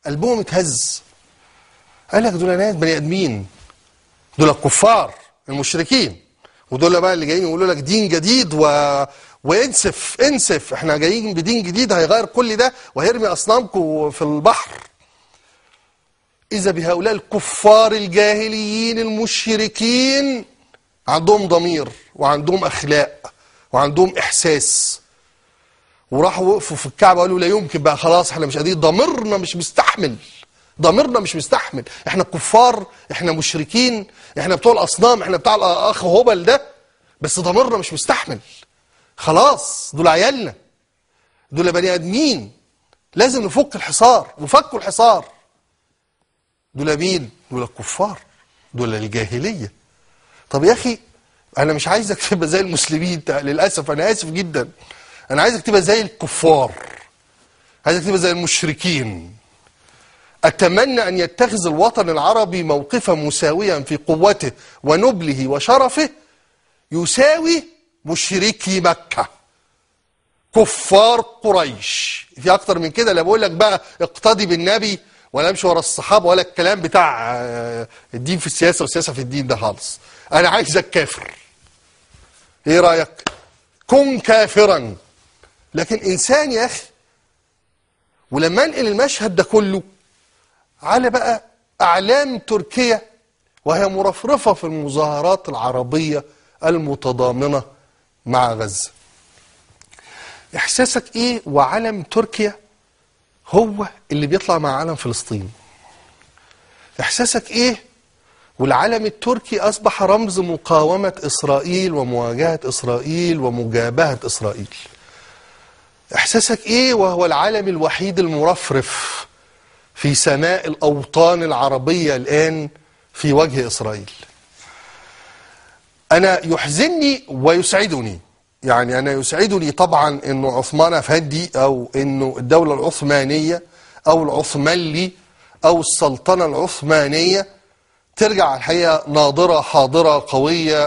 قلبهم اتهز. قال لك دول ناس بني ادمين، دول الكفار المشركين، ودول بقى اللي جايين يقولوا لك دين جديد وانسف انسف، احنا جايين بدين جديد هيغير كل ده وهيرمي اصنامكم في البحر. اذا بهؤلاء الكفار الجاهليين المشركين عندهم ضمير وعندهم اخلاق وعندهم احساس، وراحوا وقفوا في الكعبه وقالوا لا يمكن بقى، خلاص احنا مش قادرين، ضميرنا مش مستحمل، ضميرنا مش مستحمل، احنا كفار، احنا مشركين، احنا بتوع الاصنام، احنا بتاع الاخ هبل ده، بس ضميرنا مش مستحمل. خلاص دول عيالنا، دول بني ادمين، لازم نفك الحصار، وفكوا الحصار. دول مين؟ دول الكفار، دول الجاهليه. طب يا اخي انا مش عايزك تبقى زي المسلمين، للاسف انا اسف جدا، انا عايزك تبقى زي الكفار، عايزك تبقى زي المشركين. اتمنى ان يتخذ الوطن العربي موقفا مساويا في قوته ونبله وشرفه يساوي مشركي مكه، كفار قريش. في اكتر من كده؟ لا بقول لك بقى اقتدي بالنبي ولا امشي ورا الصحابه ولا الكلام بتاع الدين في السياسه والسياسه في الدين ده خالص. انا عايزك كافر. ايه رايك؟ كن كافرا، لكن انسان يا اخي. ولما انقل المشهد ده كله على بقى اعلام تركيا وهي مرفرفه في المظاهرات العربيه المتضامنه مع غزه، احساسك ايه وعلم تركيا هو اللي بيطلع مع علم فلسطين؟ احساسك ايه والعلم التركي اصبح رمز مقاومه اسرائيل ومواجهه اسرائيل ومجابهه اسرائيل؟ احساسك ايه وهو العلم الوحيد المرفرف في سماء الاوطان العربيه الان في وجه اسرائيل؟ انا يحزنني ويسعدني، يعني انا يسعدني طبعا انه عثمان افندي او انه الدوله العثمانيه او العثمانلي او السلطنه العثمانيه ترجع الحقيقه ناضره حاضره قويه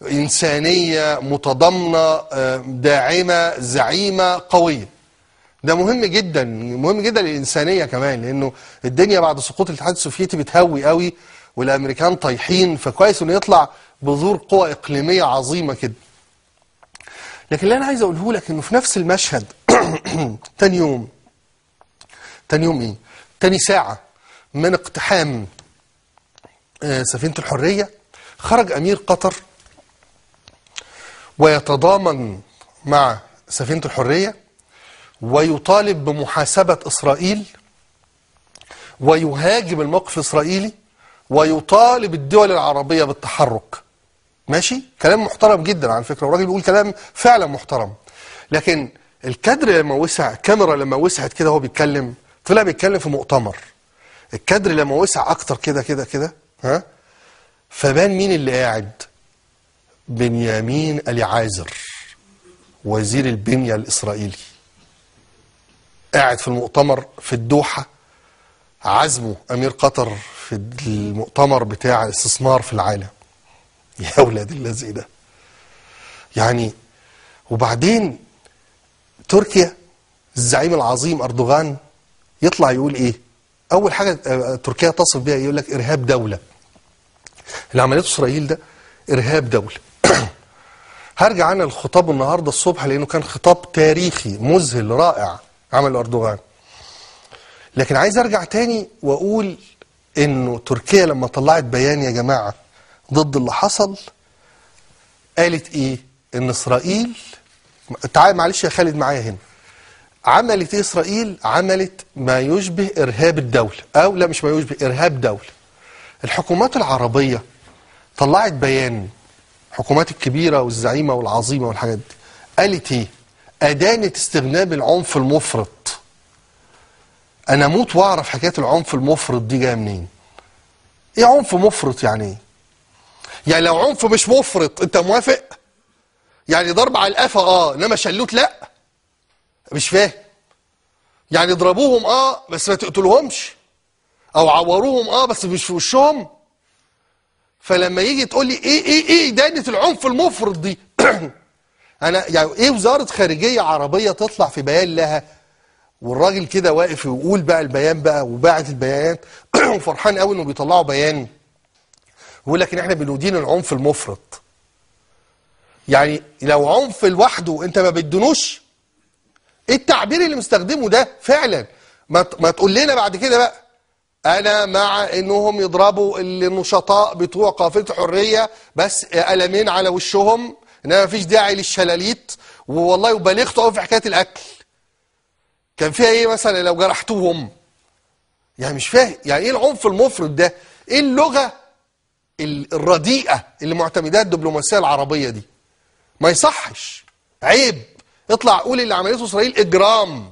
انسانيه متضامنه داعمه زعيمه قويه. ده مهم جدا، مهم جدا للانسانيه كمان، لانه الدنيا بعد سقوط الاتحاد السوفيتي بتهوي قوي والامريكان طايحين، فكويس انه يطلع بذور قوى اقليميه عظيمه كده. لكن اللي انا عايز اقوله لك انه في نفس المشهد تاني يوم ايه؟ تاني ساعه من اقتحام سفينه الحريه خرج امير قطر ويتضامن مع سفينه الحريه ويطالب بمحاسبه اسرائيل ويهاجم الموقف الاسرائيلي ويطالب الدول العربيه بالتحرك. ماشي؟ كلام محترم جدا على فكره، والراجل بيقول كلام فعلا محترم. لكن الكادر لما وسع، الكاميرا لما وسعت كده وهو بيتكلم، طلع بيتكلم في مؤتمر. الكادر لما وسع اكتر كده ها، فبان مين اللي قاعد؟ بنيامين اليعازر وزير البنيه الاسرائيلي قاعد في المؤتمر في الدوحه، عزمه امير قطر في المؤتمر بتاع الاستثمار في العالم. يا اولاد الذي ده يعني. وبعدين تركيا الزعيم العظيم اردوغان يطلع يقول ايه؟ اول حاجه تركيا تصف بها يقول لك ارهاب دوله. اللي عملته اسرائيل ده ارهاب دوله. هرجع انا للخطاب النهارده الصبح لانه كان خطاب تاريخي مذهل رائع عمله اردوغان. لكن عايز ارجع تاني واقول انه تركيا لما طلعت بيان يا جماعه ضد اللي حصل قالت ايه؟ ان اسرائيل، تعال معلش يا خالد معايا هنا، عملت ايه اسرائيل؟ عملت ما يشبه ارهاب الدوله، او لا مش ما يشبه، ارهاب دوله. الحكومات العربيه طلعت بيان، الحكومات الكبيره والزعيمه والعظيمه والحاجات دي، قالت ايه؟ ادانت استخدام العنف المفرط. انا اموت واعرف حكايه العنف المفرط دي جايه منين. ايه عنف مفرط يعني ايه؟ يعني لو عنف مش مفرط انت موافق؟ يعني ضرب على القفا انما شلوت لا؟ مش فاهم. يعني اضربوهم بس ما تقتلوهمش، او عوروهم بس مش في وشهم. فلما يجي تقول لي ايه دانة العنف المفرط دي انا يعني ايه وزاره خارجيه عربيه تطلع في بيان لها والراجل كده واقف ويقول بقى البيان بقى وباعت البيانات وفرحان قوي انه بيطلعوا بيان ويقول لك ان احنا بندين العنف المفرط. يعني لو عنف لوحده انت ما بتدينوش، ايه التعبير اللي مستخدمه ده فعلا؟ ما تقول لنا بعد كده بقى انا مع انهم يضربوا النشطاء بتوع قافله الحريه بس قلمين على وشهم، انما ما فيش داعي للشلاليت، والله وبالغتوا قوي في حكايه الاكل. كان فيها ايه مثلا لو جرحتوهم؟ يعني مش فاهم يعني ايه العنف المفرط ده؟ ايه اللغه الرديئه اللي معتمداها الدبلوماسيه العربيه دي؟ ما يصحش، عيب. اطلع قول اللي عملته اسرائيل اجرام،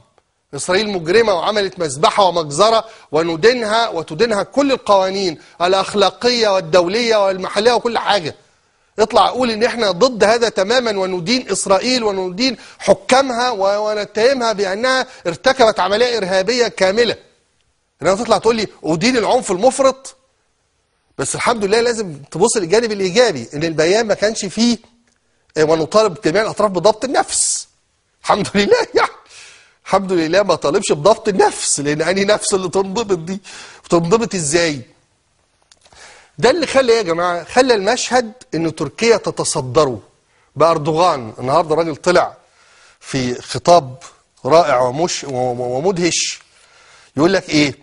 اسرائيل مجرمه وعملت مذبحه ومجزره وندينها وتدينها كل القوانين الاخلاقيه والدوليه والمحليه وكل حاجه. اطلع قول ان احنا ضد هذا تماما وندين اسرائيل وندين حكامها ونتهمها بانها ارتكبت عمليه ارهابيه كامله. انما تطلع تقول لي ادين العنف المفرط؟ بس الحمد لله لازم تبص للجانب الايجابي ان البيان ما كانش فيه ونطالب جميع الاطراف بضبط النفس. الحمد لله يعني الحمد لله ما طالبش بضبط النفس، لان انهي نفس اللي تنضبط دي؟ تنضبط ازاي؟ ده اللي خلى يا جماعه خلى المشهد ان تركيا تتصدره باردوغان. النهارده راجل طلع في خطاب رائع ومدهش يقول لك ايه؟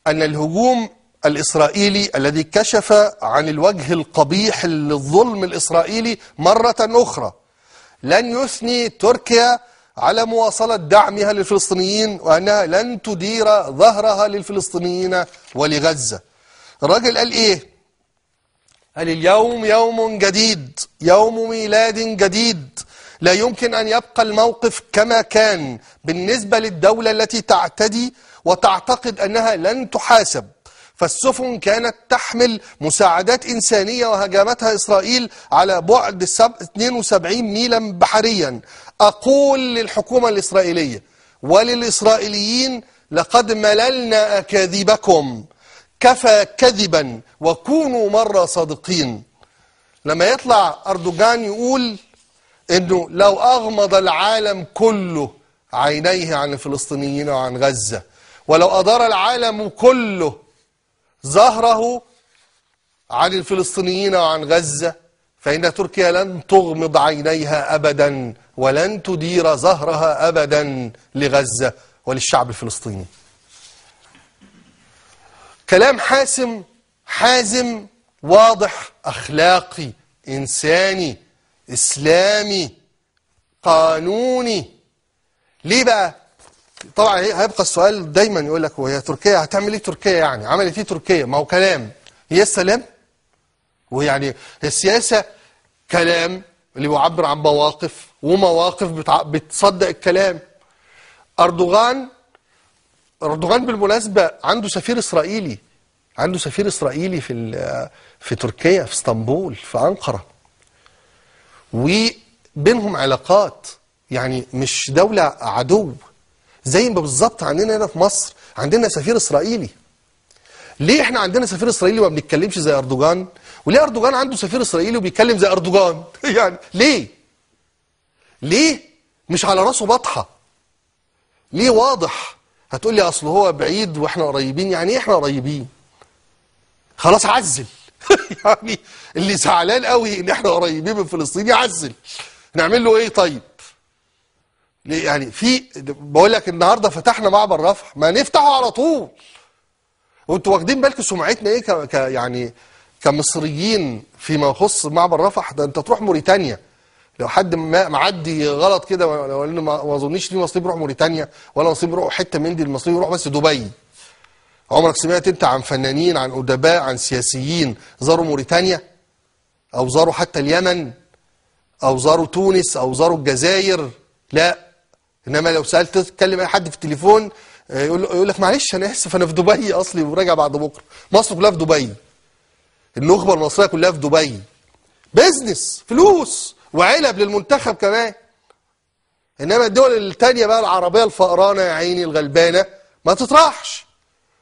ان الهجوم الاسرائيلي الذي كشف عن الوجه القبيح للظلم الاسرائيلي مره اخرى لن يثني تركيا على مواصله دعمها للفلسطينيين، وانها لن تدير ظهرها للفلسطينيين ولغزه. الراجل قال ايه؟ قال اليوم يوم جديد، يوم ميلاد جديد، لا يمكن أن يبقى الموقف كما كان بالنسبة للدولة التي تعتدي وتعتقد أنها لن تحاسب. فالسفن كانت تحمل مساعدات إنسانية وهجمتها إسرائيل على بعد 72 ميلا بحريا. أقول للحكومة الإسرائيلية وللإسرائيليين لقد مللنا أكاذيبكم، كفى كذبا وكونوا مرة صادقين. لما يطلع أردوغان يقول إنه لو أغمض العالم كله عينيه عن الفلسطينيين وعن غزة، ولو أدار العالم كله ظهره عن الفلسطينيين وعن غزة، فإن تركيا لن تغمض عينيها أبدا ولن تدير ظهرها أبدا لغزة وللشعب الفلسطيني. كلام حاسم، حازم، واضح، أخلاقي، إنساني، إسلامي، قانوني. ليه بقى؟ طبعا هيبقى السؤال دايما يقول لك وهي تركيا هتعمل ايه؟ تركيا يعني عملت ايه تركيا؟ ما هو كلام. هي السلام؟ ويعني السياسة كلام اللي بيعبر عن مواقف، ومواقف بتصدق الكلام. أردوغان بالمناسبة عنده سفير إسرائيلي، عنده سفير إسرائيلي في تركيا، في اسطنبول، في أنقرة، وبينهم علاقات، يعني مش دولة عدو. زي ما بالظبط عندنا هنا في مصر عندنا سفير إسرائيلي. ليه احنا عندنا سفير إسرائيلي وما بنتكلمش زي أردوغان؟ وليه أردوغان عنده سفير إسرائيلي وبيتكلم زي أردوغان؟ يعني ليه مش على راسه بطحة؟ ليه واضح؟ هتقول لي أصل هو بعيد وإحنا قريبين. يعني إيه إحنا قريبين؟ خلاص عزل. يعني اللي زعلان قوي إن إحنا قريبين من فلسطين يعزل. نعمل له إيه طيب؟ ليه يعني بقول لك النهارده فتحنا معبر رفح، ما نفتحه على طول. وانتوا واخدين بالكم سمعتنا ايه يعني كمصريين فيما يخص معبر رفح؟ ده انت تروح موريتانيا لو حد معدي غلط كده، لان ما اظنش في مصريين بيروحوا موريتانيا ولا مصريين بيروحوا حته من دي. المصريين بيروحوا بس دبي. عمرك سمعت انت عن فنانين، عن ادباء، عن سياسيين زاروا موريتانيا او زاروا حتى اليمن او زاروا تونس او زاروا الجزائر؟ لا. انما لو سالت تتكلم اي حد في التليفون يقول لك معلش انا اسف انا في دبي اصلي وراجع بعد بكره. مصر كلها في دبي، النخبه المصريه كلها في دبي. بيزنس، فلوس، وعلب للمنتخب كمان. انما الدول الثانيه بقى العربيه الفقرانه يا عيني الغلبانه ما تطرحش،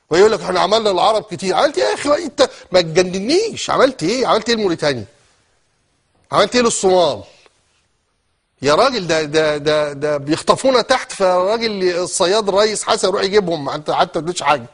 ويقول لك احنا عملنا العرب كتير. عملت ايه يا اخي انت؟ ما تجننيش. عملت ايه؟ عملت ايه لموريتانيا؟ عملت ايه للصومال؟ يا راجل ده بيخطفونا تحت، فالراجل الصياد الريس حسن يروح يجيبهم، حتى ما ادوش حاجه.